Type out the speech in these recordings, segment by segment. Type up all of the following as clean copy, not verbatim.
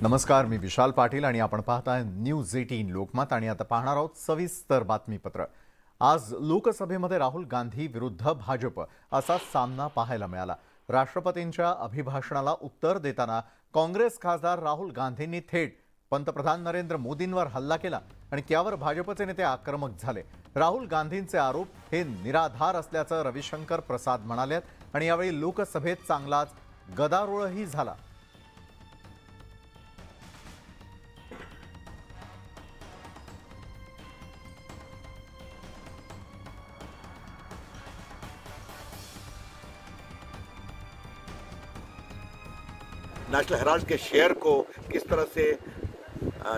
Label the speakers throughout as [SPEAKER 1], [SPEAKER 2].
[SPEAKER 1] नमस्कार, मी विशाल पाटील आणि आपण पाहताय न्यूज 18 लोकमत आणि आता पाहणार आहोत सविस्तर बातमीपत्र। आज लोकसभेमध्ये राहुल गांधी विरुद्ध भाजप असा सामना पाहायला मिळाला। राष्ट्रपतींच्या अभिभाषणाला उत्तर देताना काँग्रेस खासदार राहुल गांधींनी थेट पंतप्रधान नरेंद्र मोदींवर हल्ला केला आणि त्यावर भाजपचे नेते आक्रमक झाले। राहुल गांधींचे आरोप हे निराधार असल्याचं रविशंकर प्रसाद म्हणाले आणि यावेळी लोकसभेत चांगलाच गदारोळही झाला।
[SPEAKER 2] नेशनल हेराल्ड के शेयर को किस तरह से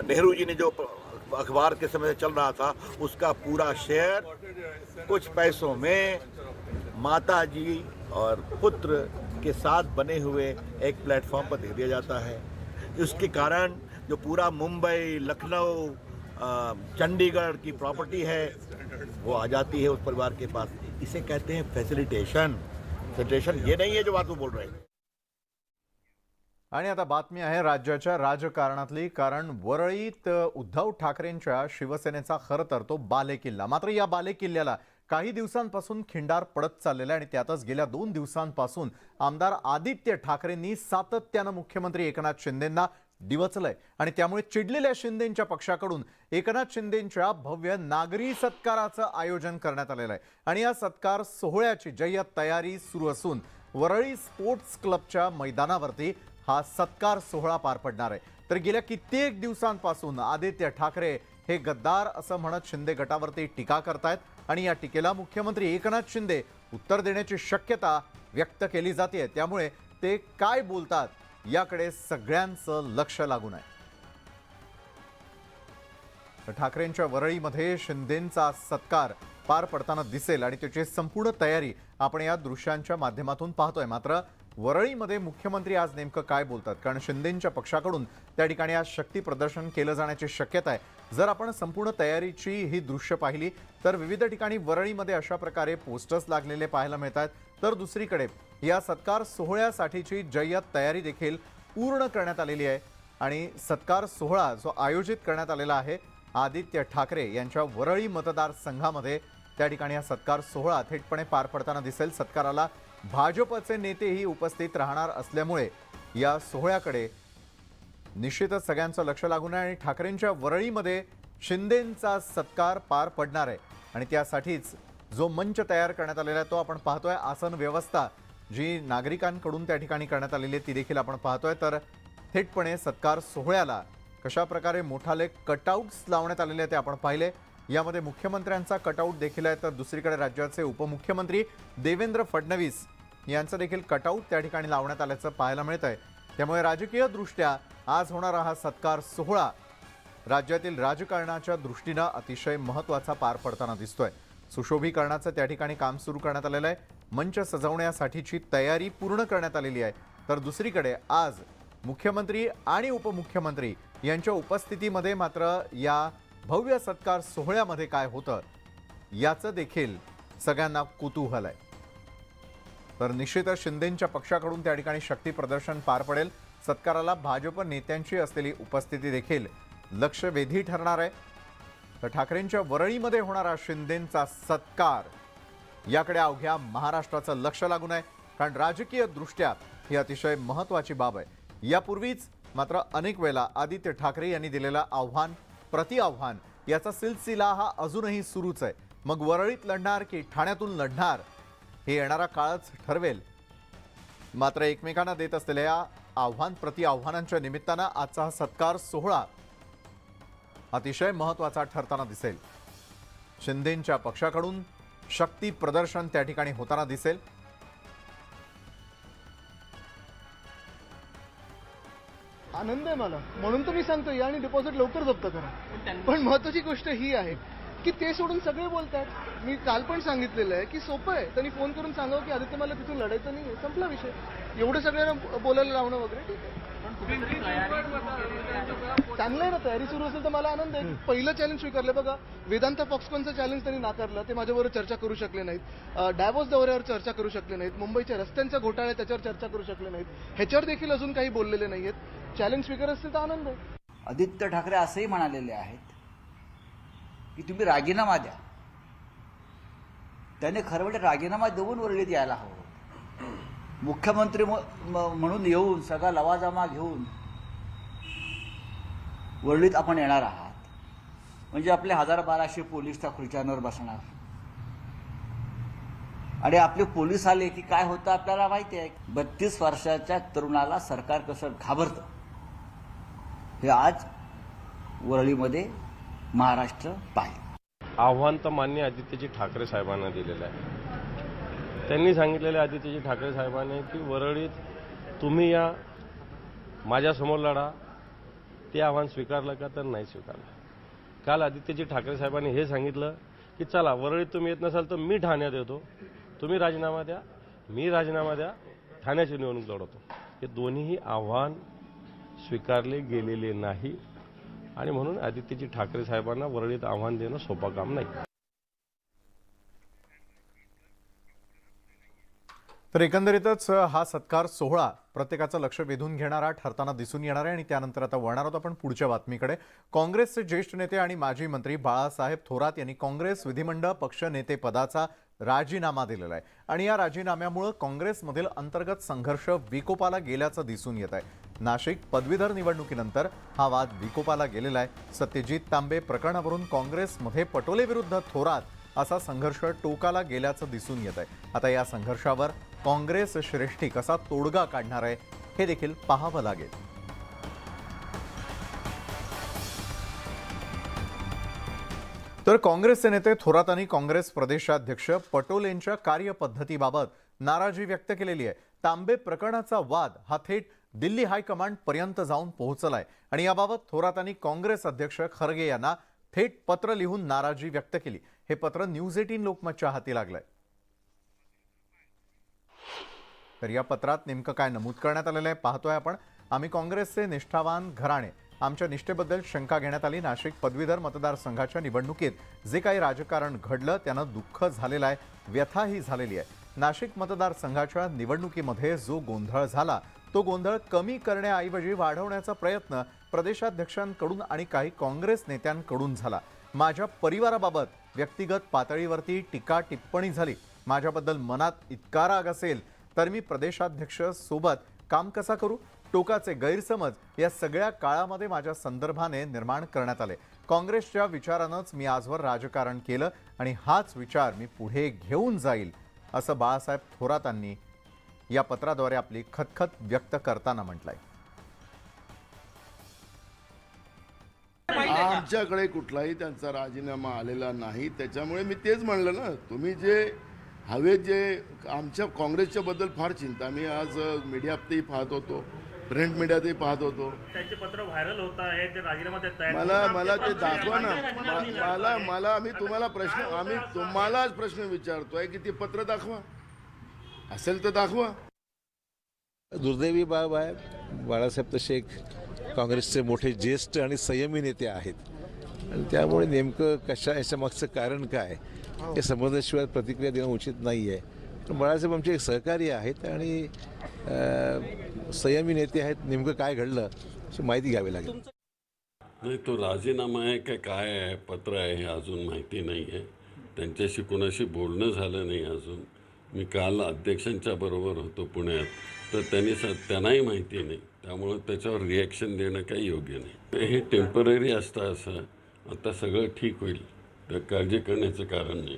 [SPEAKER 2] नेहरू जी ने जो अखबार के समय चल रहा था उसका पूरा शेयर कुछ पैसों में माता जी और पुत्र के साथ बने हुए एक प्लेटफॉर्म पर दे दिया जाता है। उसके कारण जो पूरा मुंबई, लखनऊ, चंडीगढ़ की प्रॉपर्टी है वो आ जाती है उस परिवार के पास। इसे कहते हैं फैसिलिटेशन। फैसिलिटेशन ये नहीं है जो बात वो बोल रहे हैं।
[SPEAKER 1] आणि आता बातमी आहे राज्याच्या राजकारणातली, कारण वरळीत उद्धव ठाकरेंच्या शिवसेनेचा खरं तर तो बालेकिल्ला, मात्र या बालेकिल्ल्याला काही दिवसांपासून खिंडार पडत चाललेला आहे आणि त्यातच गेल्या 2 दिवसांपासून आमदार आदित्य ठाकरेंनी सातत्याने मुख्यमंत्री एकनाथ शिंदेंना डिवचलंय आणि त्यामुळे चिडलेल्या शिंदेंच्या पक्षाकडून एकनाथ शिंदेंच्या भव्य नागरी सत्काराचं आयोजन करण्यात आलेलं आहे आणि या सत्कार सोहळ्याची जय्यत तयारी सुरू असून वरळी स्पोर्ट्स क्लबच्या मैदानावरती हा सत्कार सोहळा पार पडणार आहे। तर गेल्या कित्येक दिवसांपासून आदित्य ठाकरे हे गद्दार असं म्हणत शिंदे गटावरती टीका करतायत आणि या टीकेला मुख्यमंत्री एकनाथ शिंदे उत्तर देण्याची शक्यता व्यक्त केली जाते। त्यामुळे ते काय बोलतात याकडे सगळ्यांचं लक्ष लागून आहे। ठाकरेंच्या वरळीमध्ये शिंदेंचा सत्कार पार पडताना दिसेल आणि त्याची संपूर्ण तयारी आपण या दृश्यांच्या माध्यमातून पाहतोय। मात्र वरळीमध्ये मुख्यमंत्री आज नेमकं काय बोलतात, कारण शिंदेंच्या पक्षाकडून त्या ठिकाणी आज शक्ती प्रदर्शन केलं जाण्याची शक्यता आहे। जर आपण संपूर्ण तयारीची ही दृश्य पाहिली तर विविध ठिकाणी वरळीमध्ये अशा प्रकारे पोस्टर्स लागलेले पाहायला मिळतात, तर दुसरीकडे या सत्कार सोहळ्यासाठीची जय्यत तयारी देखील पूर्ण करण्यात आलेली आहे आणि सत्कार सोहळा जो आयोजित करण्यात आलेला आहे आदित्य ठाकरे यांच्या वरळी मतदारसंघामध्ये, त्या ठिकाणी हा सत्कार सोहळा थेटपणे पार पडताना दिसेल। सत्काराला भाजपचे नेतेही उपस्थित राहणार असल्यामुळे या सोहळ्याकडे निश्चितच सगळ्यांचं लक्ष लागून आहे आणि ठाकरेंच्या वरळीमध्ये शिंदेंचा सत्कार पार पडणार आहे आणि त्यासाठीच जो मंच तयार करण्यात आलेला आहे तो आपण पाहतोय। आसन व्यवस्था जी नागरिकांकडून त्या ठिकाणी करण्यात आलेली आहे ती देखील आपण पाहतोय। तर थेटपणे सत्कार सोहळ्याला कशा प्रकारे मोठाले कटआउट्स लावण्यात आलेले आहेत ते आपण पाहिले। यामध्ये मुख्यमंत्र्यांचा कटआउट देखील आहे, तर दुसरीकडे राज्याचे उपमुख्यमंत्री देवेंद्र फडणवीस यांचं देखील कटआउट त्या ठिकाणी लावण्यात आल्याचं पाहायला मिळत आहे। त्यामुळे राजकीय दृष्ट्या आज होणारा हा सत्कार सोहळा राज्यातील राजकारणाच्या दृष्टीने अतिशय महत्त्वाचा पार पडताना दिसतोय। सुशोभीकरणाचं त्या ठिकाणी काम सुरू करण्यात आलेलं आहे, मंच सजवण्यासाठीची तयारी पूर्ण करण्यात आलेली आहे। तर दुसरीकडे आज मुख्यमंत्री आणि उपमुख्यमंत्री यांच्या उपस्थितीमध्ये मात्र या भव्य सत्कार सोहळ्यामध्ये काय होतं याचं देखील सगळ्यांना कुतूहल आहे। तर निश्चितच शिंदेंच्या पक्षाकडून त्या ठिकाणी शक्ती प्रदर्शन पार पडेल। सत्काराला भाजप नेत्यांची असलेली उपस्थिती देखील लक्षवेधी ठरणार आहे। तर ठाकरेंच्या वरळीमध्ये होणारा शिंदेंचा सत्कार याकडे अवघ्या महाराष्ट्राचं लक्ष लागून आहे, कारण राजकीय दृष्ट्या ही अतिशय महत्त्वाची बाब आहे। यापूर्वीच मात्र अनेक वेळा आदित्य ठाकरे यांनी दिलेलं आव्हान प्रति आव्हान याचा सिलसिला हा अजूनही सुरूच आहे। मग वरळीत लढणार की ठाण्यातून लढणार हे येणारा काळच ठरवेल। मात्र एकमेकांना देत असलेल्या आव्हान प्रति आव्हानांच्या निमित्तानं आजचा हा सत्कार सोहळा अतिशय महत्त्वाचा ठरताना दिसेल। शिंदेंच्या पक्षाकडून शक्ती प्रदर्शन त्या ठिकाणी होताना दिसेल।
[SPEAKER 3] आनंद आहे मला, म्हणून तर मी सांगतो या आणि डिपॉझिट लवकर जप्त करा। पण महत्वाची गोष्ट ही आहे की ते सोडून सगळे बोलतात। मी काल पण सांगितलेलं आहे की सोपं आहे, त्यांनी फोन करून सांगावं की आदित्य मला तिथून लढायचं नाही, संपला विषय। एवढं सगळ्यांना बोलायला लावणं वगैरे ठीक आहे, चांगलं आहे ना। तयारी सुरू असेल तर मला आनंद आहे। पहिलं चॅलेंज स्वीकारलं बघा, वेदांत फॉक्सकॉनचं चॅलेंज त्यांनी नाकारलं, ते माझ्याबरोबर चर्चा करू शकले नाहीत। डॅवोस दौऱ्यावर चर्चा करू शकले नाहीत, मुंबईच्या रस्त्यांचा घोटाळा त्याच्यावर चर्चा करू शकले नाहीत, ह्याच्यावर देखील अजून काही बोललेले नाहीत। चॅलेंज स्वीकार असतील तर आनंद आहे.
[SPEAKER 4] आदित्य ठाकरे असंही म्हणालेले आहेत की तुम्ही राजीनामा द्या. त्याने खरं म्हणजे राजीनामा देऊन वरळीत यायला हवं. मुख्यमंत्री म्हणून येऊन सगळा लवाजमा घेऊन वरळीत आपण येणार आहात म्हणजे आपले 1200 पोलीस त्या खुर्च्यांवर बसणार आणि आपले पोलीस आले की काय होतं आपल्याला माहिती आहे. 32 वर्षाच्या तरुणाला सरकार कसं घाबरतं हे आज वरळीमध्ये महाराष्ट्र पाहिलं.
[SPEAKER 5] आव्हान तर मान्य आदित्यजी ठाकरे साहेबांना दिलेलं आहे. त्यांनी सांगितलेले आदित्यजी ठाकरे साहेबांनी की वरळीत तुम्ही या माझ्यासमोर लढा. ते आव्हान स्वीकारलं का तर नाही स्वीकारलं. काल आदित्यजी ठाकरे साहेबांनी हे सांगितलं की चला वरळीत तुम्ही येत नसाल तर मी ठाण्यात येतो, तुम्ही राजीनामा द्या, मी राजीनामा द्या, ठाण्याची निवडणूक लढवतो. हे दोन्हीही आव्हान स्वीकारले गेलेले नाही आणि म्हणून आदित्यजी ठाकरे साहेबांना वरळीत आव्हान देणं सोपं काम नाही.
[SPEAKER 1] तर एकंदरीतच हा सत्कार सोहळा प्रत्येकाचं लक्ष वेधून घेणारा ठरताना दिसून येणार आहे. आणि त्यानंतर आता वळणार आहोत आपण पुढच्या बातमीकडे. काँग्रेसचे ज्येष्ठ नेते आणि माजी मंत्री बाळासाहेब थोरात यांनी काँग्रेस विधिमंडळ पक्षनेतेपदाचा राजीनामा दिलेला आहे आणि या राजीनाम्यामुळे काँग्रेसमधील अंतर्गत संघर्ष विकोपाला गेल्याचं दिसून येत आहे. नाशिक पदवीधर निवडणुकीनंतर हा वाद विकोपाला गेलेला आहे. सत्यजित तांबे प्रकरणावरून काँग्रेसमध्ये पटोले विरुद्ध थोरात असा संघर्ष टोकाला गेल्याचं दिसून येत आहे. आता या संघर्षावर काँग्रेस श्रेष्ठी कसा तोडगा काढणार आहे हे देखील पाहावं लागेल. तर काँग्रेसचे नेते थोरात यांनी काँग्रेस प्रदेशाध्यक्ष पटोलेंच्या कार्यपद्धतीबाबत नाराजी व्यक्त केलेली आहे. तांबे प्रकरणाचा वाद हा थेट दिल्ली हायकमांड पर्यंत जाऊन पोहोचलाय आणि याबाबत थोरातांनी काँग्रेस अध्यक्ष खरगे यांना थेट पत्र लिहून नाराजी व्यक्त केली. हे पत्र न्यूज 18 लोकमतच्या हाती लागलंय. तर या पत्रात नेमकं काय नमूद करण्यात आलेलं आहे पाहतोय आपण. आम्ही काँग्रेसचे निष्ठावान घराणे, आमच्या निष्ठेबद्दल शंका घेण्यात आली. नाशिक पदवीधर मतदारसंघाच्या निवडणुकीत जे काही राजकारण घडलं त्यानं दुःख झालेलं आहे, व्यथाही झालेली आहे. नाशिक मतदारसंघाच्या निवडणुकीमध्ये जो गोंधळ झाला तो गोंधळ कमी करण्याऐवजी वाढवण्याचा प्रयत्न प्रदेशाध्यक्षांकडून आणि काही काँग्रेस नेत्यांकडून झाला. माझ्या परिवाराबाबत व्यक्तिगत पातळीवरती टीका टिप्पणी झाली. माझ्याबद्दल मनात इतका राग असेल तर मी प्रदेशाध्यक्ष सोबत काम कसा करू? टोकाचे गैरसमज या सगळ्या काळामध्ये माझ्या संदर्भाने निर्माण करण्यात आले. काँग्रेसच्या विचारानंच मी आजवर राजकारण केलं आणि हाच विचार मी पुढे घेऊन जाईल असं बाळासाहेब थोरातांनी या पत्राद्वारे आपली खतखत व्यक्त करताना म्हटलंय.
[SPEAKER 6] आमच्याकडे कुठलाही त्यांचा राजीनामा आलेला नाही. त्याच्यामुळे मी तेच म्हणलं ना, तुम्ही जे हवे जे आमच्या काँग्रेसच्या बद्दल फार चिंता. मी आज मीडियातही पाहत होतो, प्रिंट मीडियातही पाहत होतो.
[SPEAKER 7] त्यांचे पत्र व्हायरल होत आहे, ते राजीनामा देत आहेत.
[SPEAKER 6] मला ते दाखवा ना. मला आम्ही तुम्हालाच प्रश्न विचारतोय की ते पत्र दाखवा, असेल तर दाखवा.
[SPEAKER 8] दुर्दैवी बाब आहे. बाळासाहेब तसे एक काँग्रेसचे मोठे ज्येष्ठ आणि संयमी नेते आहेत आणि त्यामुळे नेमकं याच्या मागचं कारण काय हे समजल्याशिवाय प्रतिक्रिया देणं उचित नाही आहे. पण बाळासाहेब आमचे एक सहकारी आहेत आणि संयमी नेते आहेत. नेमकं काय घडलं याची माहिती घ्यावी लागेल.
[SPEAKER 9] नाही, तो राजीनामा आहे का काय आहे, पत्र आहे, हे अजून माहिती नाही आहे. त्यांच्याशी कोणाशी बोलणं झालं नाही अजून. मी काल अध्यक्षांच्या बरोबर होतो पुण्यात, तर त्यांनाही माहिती नाही. त्यामुळं त्याच्यावर रिॲक्शन देणं काही योग्य नाही. हे टेम्पररी असतं. असं आता सगळं ठीक होईल, तर काळजी करण्याचं कारण नाही.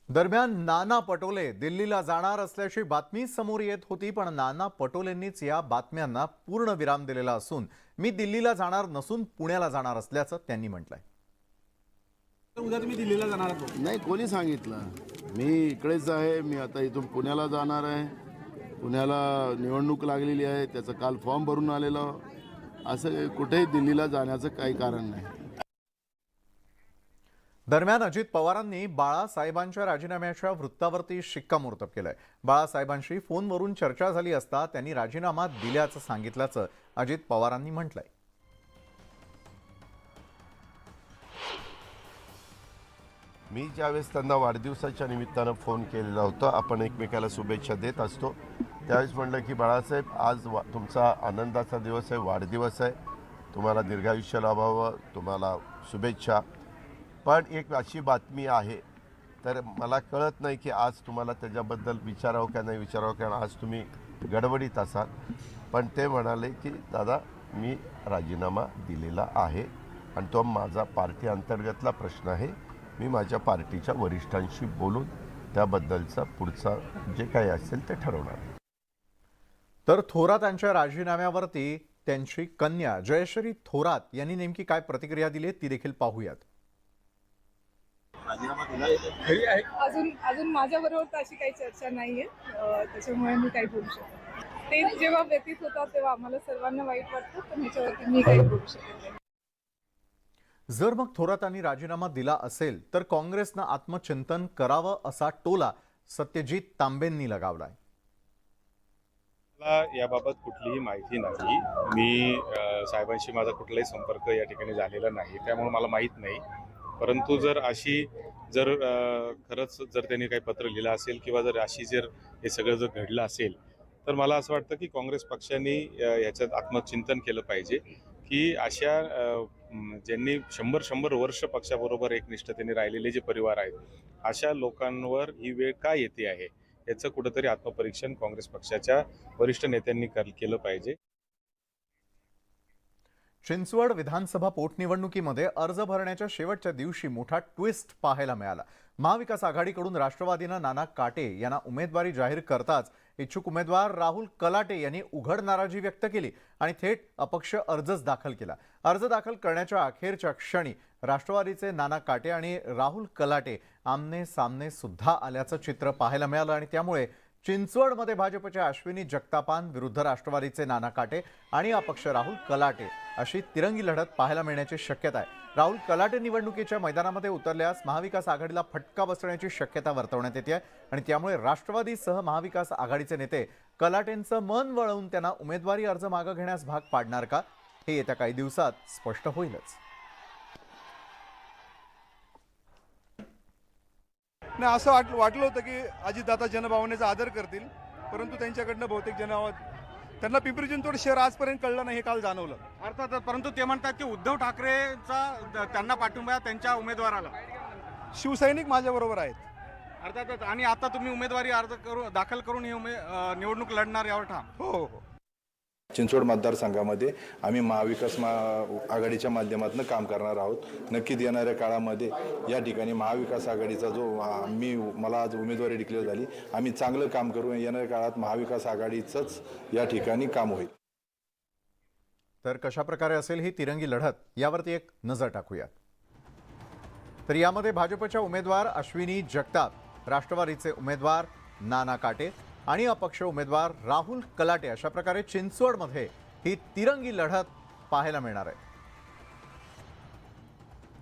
[SPEAKER 1] दरम्यान नाना पटोले दिल्लीला जाणार असल्याची बातमी समोर येत होती, पण नाना पटोलेंनीच या बातम्यांना पूर्ण विराम दिलेला असून मी दिल्लीला जाणार नसून पुण्याला जाणार असल्याचं त्यांनी म्हटलंय.
[SPEAKER 10] उद्या तुम्ही दिल्लीला जाणार आहात?
[SPEAKER 6] नाही, कोणी सांगितलं? मी इकडेच आहे. मी आता इथून पुण्याला जाणार आहे. पुण्याला निवडणूक लागलेली आहे, त्याचं काल फॉर्म भरून आलेलं. असं कुठेही दिल्लीला जाण्याचं काही कारण नाही.
[SPEAKER 1] दरम्यान अजित पवारांनी बाळासाहेबांच्या राजीनाम्याच्या वृत्तावरती शिक्कामोर्तब केलंय. बाळासाहेबांशी फोनवरून चर्चा झाली असता त्यांनी राजीनामा दिल्याचं सांगितल्याचं अजित पवारांनी म्हटलंय.
[SPEAKER 6] मी ज्यावेळेस त्यांना वाढदिवसाच्या निमित्तानं फोन केलेला होता, आपण एकमेकाला शुभेच्छा देत असतो, त्यावेळेस म्हटलं की बाळासाहेब आज तुमचा आनंदाचा दिवस आहे, वाढदिवस आहे, तुम्हाला दीर्घायुष्य लाभावं, तुम्हाला शुभेच्छा. पण एक अशी बातमी आहे, तर मला कळत नाही की आज तुम्हाला त्याच्याबद्दल विचारावं का नाही विचारावं, कारण आज तुम्ही गडबडीत असाल. पण ते म्हणाले की दादा मी राजीनामा दिलेला आहे आणि तो माझा पार्टी अंतर्गतला प्रश्न आहे, मी माझ्या पार्टीच्या वरिष्ठांशी बोलून त्याबद्दलचा पुढचा जे काही असेल ते ठरवणार.
[SPEAKER 1] तर थोरात यांच्या राजीनाम्यावरती त्यांची कन्या जयश्री थोरात यांनी नेमकी काय प्रतिक्रिया दिली ती देखील पाहूयात.
[SPEAKER 11] अजून माझ्याबरोबर तर अशी काही चर्चा नाहीये, त्याच्यामुळे मी काही बोलू शकत नाही. ते जेव्हा व्यतीत होतात तेव्हा आम्हाला सर्वांना वाईट वाटतं, पण ह्याच्यावरती मी काही बोलू शकत नाही.
[SPEAKER 1] जर मग थोरातांनी राजीनामा दिला असेल तर काँग्रेसनं आत्मचिंतन करावं असा टोला सत्यजित तांबेंनी लगावलाय.
[SPEAKER 12] मला याबाबत कुठलीही माहिती नाही. मी साहेबांशी माझा कुठलाही संपर्क या ठिकाणी झालेला नाही, त्यामुळे मला माहीत नाही. परंतु जर खरंच त्यांनी काही पत्र लिहिलं असेल किंवा जर हे सगळं जर घडलं असेल तर मला असं वाटतं की काँग्रेस पक्षाने याच्यात आत्मचिंतन केलं पाहिजे की अशा ज्यांनी 100 वर्ष पक्षाबरोबर एकनिष्ठतेने राहिलेले जे परिवार आहेत अशा लोकांवर ही वेळ का येते आहे याचं कुठंतरी आत्मपरीक्षण काँग्रेस पक्षाच्या वरिष्ठ नेत्यांनी केलं पाहिजे.
[SPEAKER 1] चिंचवड विधानसभा पोटनिवडणुकीमध्ये अर्ज भरण्याच्या शेवटच्या दिवशी मोठा ट्विस्ट पाहायला मिळाला. महाविकास आघाडीकडून राष्ट्रवादीनं नाना काटे यांना उमेदवारी जाहीर करताच इच्छुक उमेदवार राहुल कलाटे यांनी उघड नाराजी व्यक्त केली आणि थेट अपक्ष अर्जच दाखल केला. अर्ज दाखल करण्याच्या अखेरच्या क्षणी राष्ट्रवादीचे नाना काटे आणि राहुल कलाटे आमने सामने सुद्धा आल्याचं चित्र पाहायला मिळालं आणि त्यामुळे चिंचवडमध्ये भाजपच्या अश्विनी जगतापान विरुद्ध राष्ट्रवादीचे नाना काटे आणि अपक्ष राहुल कलाटे अशी तिरंगी लढत पाहायला मिळण्याची शक्यता आहे. राहुल कलाटे निवडणुकीच्या मैदानामध्ये उतरल्यास महाविकास आघाडीला फटका बसण्याची शक्यता वर्तवण्यात येते आणि त्यामुळे राष्ट्रवादीसह महाविकास आघाडीचे नेते कलाटेंचं मन वळवून त्यांना उमेदवारी अर्ज मागे घेण्यास भाग पाडणार का हे येत्या काही दिवसात स्पष्ट होईलच.
[SPEAKER 3] नाही, असं वाटलं होतं की अजितदादा जनभावनेचा आदर करतील, परंतु त्यांच्याकडनं बहुतेक त्यांना पिंपरी चिंचवड शहर आजपर्यंत कळलं नाही हे काल जाणवलं.
[SPEAKER 10] अर्थात, परंतु ते म्हणतात की उद्धव ठाकरेचा त्यांना पाठिंबा त्यांच्या उमेदवाराला.
[SPEAKER 3] शिवसैनिक माझ्याबरोबर आहेत.
[SPEAKER 10] अर्थातच. आणि आता तुम्ही उमेदवारी अर्ज दाखल करून ही निवडणूक लढणार यावर ठाम.
[SPEAKER 3] हो.
[SPEAKER 13] चिंचवड मतदारसंघामध्ये आम्ही महाविकास आघाडीच्या माध्यमातून काम करणार आहोत. नक्कीच येणाऱ्या काळामध्ये या ठिकाणी महाविकास आघाडीचा जो मला आज उमेदवारी डिक्लेअर झाली, आम्ही चांगलं काम करू. येणाऱ्या काळात महाविकास आघाडीचंच या ठिकाणी काम होईल.
[SPEAKER 1] तर कशा प्रकारे असेल ही तिरंगी लढत यावरती एक नजर टाकूया. तर यामध्ये भाजपच्या उमेदवार अश्विनी जगताप, राष्ट्रवादीचे उमेदवार नाना काटे आणि अपक्ष उमेदवार राहुल कलाटे अशा प्रकारे चिंचवडमध्ये ही तिरंगी लढत पाहायला मिळणार आहे.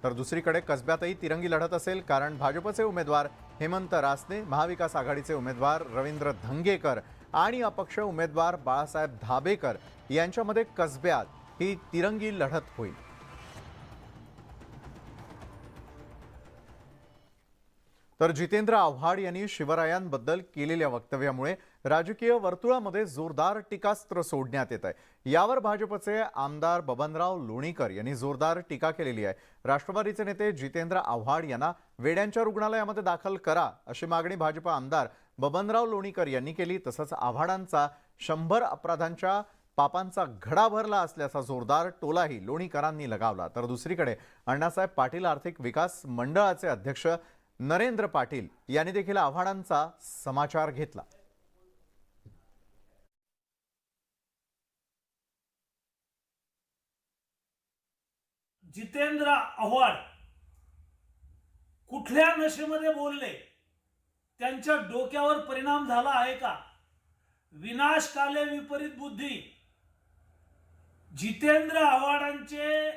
[SPEAKER 1] तर दुसरीकडे कसब्यातही तिरंगी लढत असेल, कारण भाजपचे उमेदवार हेमंत रासने, महाविकास आघाडीचे उमेदवार रवींद्र धंगेकर आणि अपक्ष उमेदवार बाळासाहेब धाबेकर यांच्यामध्ये कसब्यात ही तिरंगी लढत होईल. तर जितेंद्र आव्हाड यांनी शिवरायांबद्दल केलेल्या वक्तव्यामुळे राजकीय वर्तुळामध्ये जोरदार टीकास्त्र सोडण्यात येत आहे. यावर भाजपचे आमदार बबनराव लोणीकर यांनी जोरदार टीका केलेली आहे. राष्ट्रवादीचे नेते जितेंद्र आव्हाड यांना वेड्यांच्या रुग्णालयामध्ये दाखल करा अशी मागणी भाजप आमदार बबनराव लोणीकर यांनी केली. तसंच आव्हाडांचा 100 अपराधांच्या पापांचा घडा भरला असल्याचा जोरदार टोलाही लोणीकरांनी लगावला. तर दुसरीकडे अण्णासाहेब पाटील आर्थिक विकास मंडळाचे अध्यक्ष नरेंद्र पाटील यांनी देखील आव्हाडांचा समाचार घेतला.
[SPEAKER 7] जितेंद्र आव्हाड कुठल्या नशेमध्ये बोलले, त्यांच्या डोक्यावर परिणाम झाला आहे का? विनाशकाले विपरीत बुद्धी. जितेंद्र आव्हाडांचे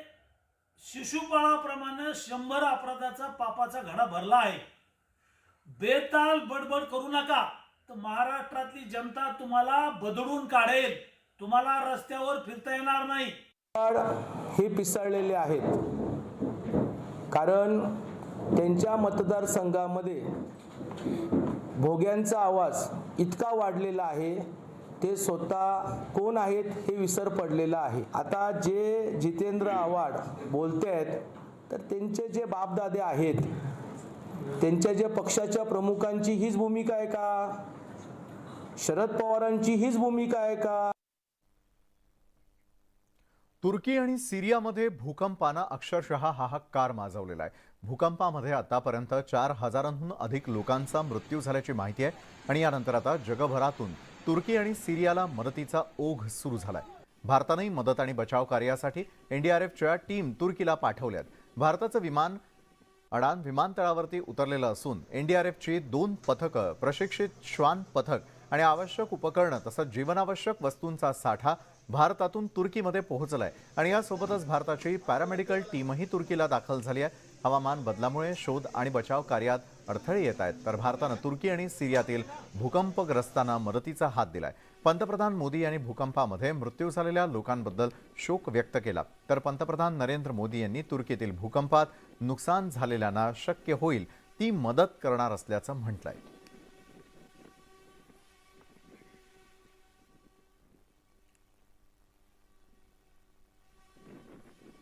[SPEAKER 7] शिशुपाळाप्रमाणे 100 अपराधाचा पापाचा घडा भरला आहे. बेताल बडबड करू नका, तर महाराष्ट्रातली जनता तुम्हाला बदडून काढेल. तुम्हाला रस्त्यावर फिरता येणार नाही.
[SPEAKER 14] हे पिसाळलेले आहेत, कारण त्यांच्या मतदारसंघामध्ये भोग्यांचा आवाज इतका वाढलेला आहे, ते स्वतः कोण आहेत हे विसर पडलेला आहे. आता जे जितेंद्र आव्हाड बोलतायत तर त्यांचे जे बापदादे आहेत, त्यांच्या जे पक्षाच्या प्रमुखांची हीच भूमिका आहे का? शरद पवारांची हीच भूमिका आहे का?
[SPEAKER 1] तुर्की आणि सिरियामध्ये भूकंपानं अक्षरशः हाहाकार माजवलेला आहे. भूकंपामध्ये आतापर्यंत 4,000हून अधिक लोकांचा मृत्यू झाल्याची माहिती आहे आणि यानंतर आता जगभरातून तुर्की आणि सिरियाला मदतीचा ओघ सुरू झालाय. भारतानंही मदत आणि बचाव कार्यासाठी NDRFच्या टीम तुर्कीला पाठवल्यात. भारताचं विमान अडान विमानतळावरती उतरलेलं असून NDRFची 2 पथकं, प्रशिक्षित श्वान पथक आणि आवश्यक उपकरणं तसंच जीवनावश्यक वस्तूंचा साठा भारतातून तुर्कीमध्ये पोहोचलाय आणि यासोबतच भारताची पॅरामेडिकल टीमही तुर्कीला दाखल झाली आहे. हवामान बदलामुळे शोध आणि बचाव कार्यात अडथळे येत आहेत, तर भारतानं तुर्की आणि सिरियातील भूकंपग्रस्तांना मदतीचा हात दिलाय. पंतप्रधान मोदी यांनी भूकंपामध्ये मृत्यू झालेल्या लोकांबद्दल शोक व्यक्त केला, तर पंतप्रधान नरेंद्र मोदी यांनी तुर्कीतील भूकंपात नुकसान झालेल्यांना शक्य होईल ती मदत करणार असल्याचं म्हटलंय.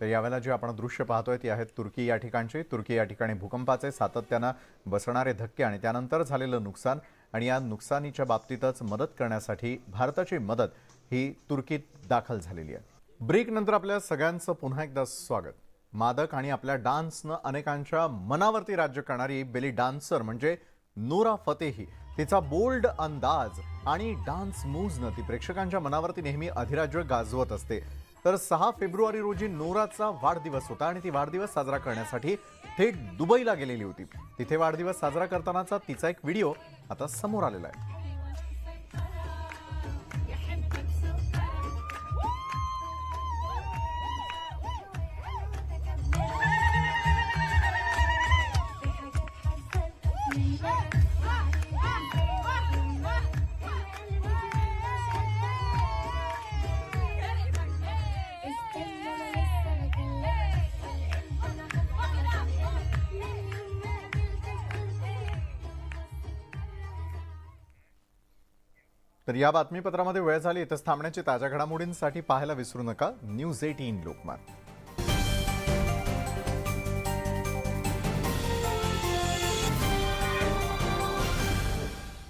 [SPEAKER 1] तर यावेळेला जे आपण दृश्य पाहतोय ती आहेत तुर्की या ठिकाणची. तुर्की या ठिकाणी भूकंपाचे सातत्यानं बसणारे धक्के आणि त्यानंतर झालेलं नुकसान आणि या नुकसानीच्या बाबतीतच मदत करण्यासाठी भारताची मदत ही तुर्कीत दाखल झालेली आहे. ब्रेक नंतर आपल्या सगळ्यांचं पुन्हा एकदा स्वागत. मादक आणि आपल्या डान्सनं अनेकांच्या मनावरती राज्य करणारी बेली डान्सर म्हणजे नोरा फतेही. तिचा बोल्ड अंदाज आणि डान्स मूव्हजनं ती प्रेक्षकांच्या मनावरती नेहमी अधिराज्य गाजवत असते. तर 6 फेब्रुवारी रोजी नोराचा वाढदिवस होता आणि ती वाढदिवस साजरा करण्यासाठी थेट दुबईला गेलेली होती. तिथे वाढदिवस साजरा करतानाचा तिचा एक व्हिडिओ आता समोर आलेला आहे. तर या बातमीपत्रामध्ये वेळ झाली. इथंच थांबण्याची. ताज्या घडामोडींसाठी पाहायला विसरू नका News 18 लोकमत.